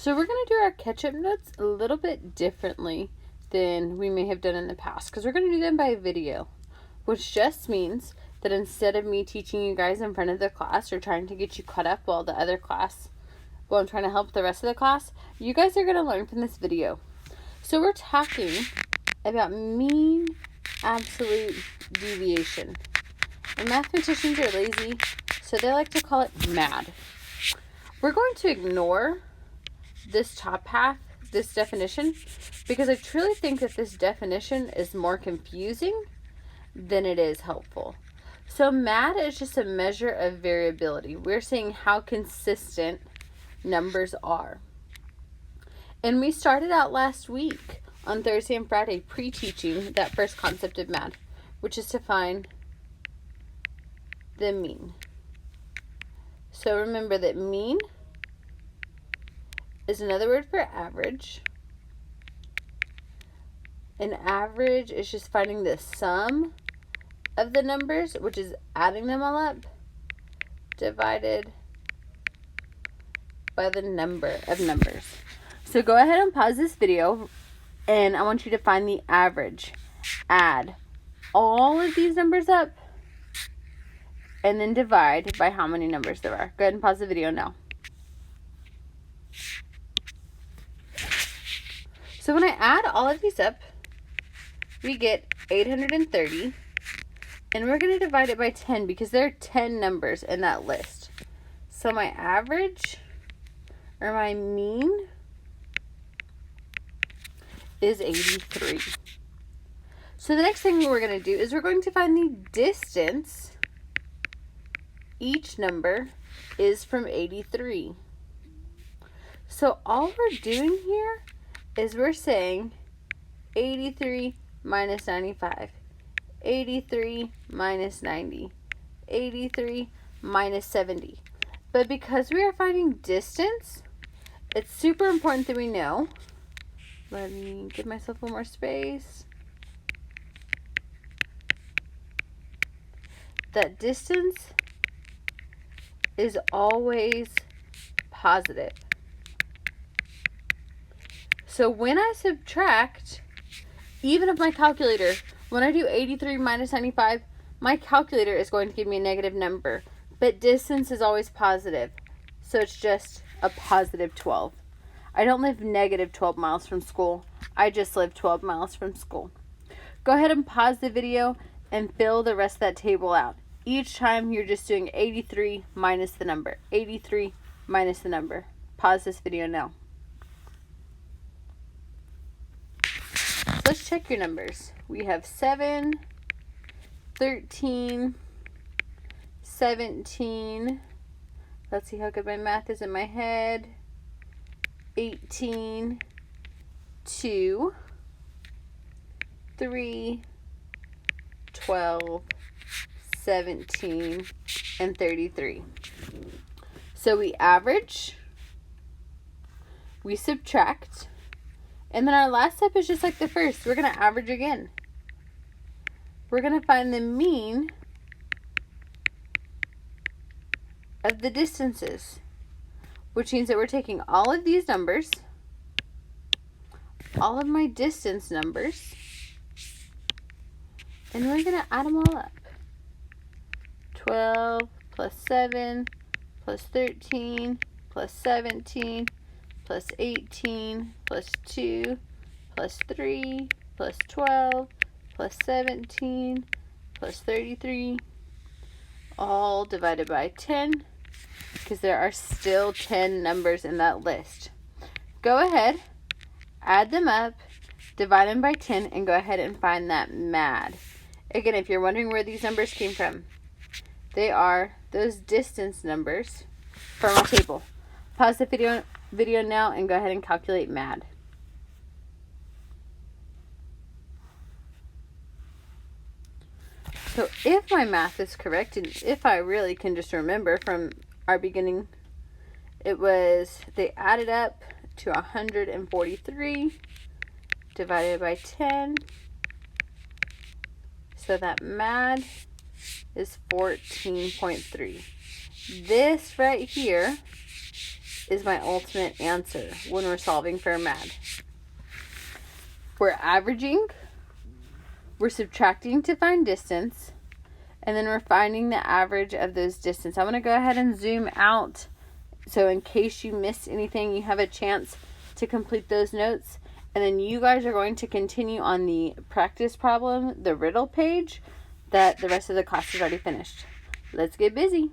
So we're going to do our catch-up notes a little bit differently than we may have done in the past, because we're going to do them by video, which just means that instead of me teaching you guys in front of the class or trying to get you caught up while I'm trying to help the rest of the class, you guys are going to learn from this video. So we're talking about mean absolute deviation. And mathematicians are lazy, so they like to call it MAD. We're going to ignore this top half, this definition, because I truly think that this definition is more confusing than it is helpful. So MAD is just a measure of variability. We're saying how consistent numbers are. And we started out last week on Thursday and Friday pre-teaching that first concept of MAD, which is to find the mean. So remember that mean is another word for average. An average is just finding the sum of the numbers, which is adding them all up, divided by the number of numbers. So go ahead and pause this video, and I want you to find the average. Add all of these numbers up, and then divide by how many numbers there are. Go ahead and pause the video now. So when I add all of these up, we get 830, and we're going to divide it by 10 because there are 10 numbers in that list. So my average, or my mean, is 83. So the next thing we're going to do is we're going to find the distance each number is from 83. So all we're doing here is we're saying 83 minus 95, 83 minus 90, 83 minus 70. But because we are finding distance, it's super important that we know. Let me give myself a little more space. That distance is always positive. So when I subtract, even of my calculator, when I do 83 minus 95, my calculator is going to give me a negative number. But distance is always positive. So it's just a positive 12. I don't live negative 12 miles from school. I just live 12 miles from school. Go ahead and pause the video and fill the rest of that table out. Each time you're just doing 83 minus the number. 83 minus the number. Pause this video now. Let's check your numbers. We have 7, 13, 17. Let's see how good my math is in my head. 18, 2, 3, 12, 17, and 33. So we average, we subtract, and then our last step is just like the first. We're going to average again. We're going to find the mean of the distances, which means that we're taking all of these numbers, all of my distance numbers, and we're going to add them all up. 12 plus 7 plus 13 plus 17 plus 18 plus 2 plus 3 plus 12 plus 17 plus 33, all divided by 10, because there are still 10 numbers in that list. Go ahead, add them up, divide them by 10, and go ahead and find that MAD. Again, if you're wondering where these numbers came from, they are those distance numbers from our table. Pause the video now and go ahead and calculate MAD. So if my math is correct, and if I really can just remember from our beginning, it was they added up to 143 divided by 10. So that MAD is 14.3. This right here is my ultimate answer when we're solving for math. We're averaging, we're subtracting to find distance, and then we're finding the average of those distance. I'm going to go ahead and zoom out so in case you missed anything, you have a chance to complete those notes. And then you guys are going to continue on the practice problem, the riddle page that the rest of the class has already finished. Let's get busy.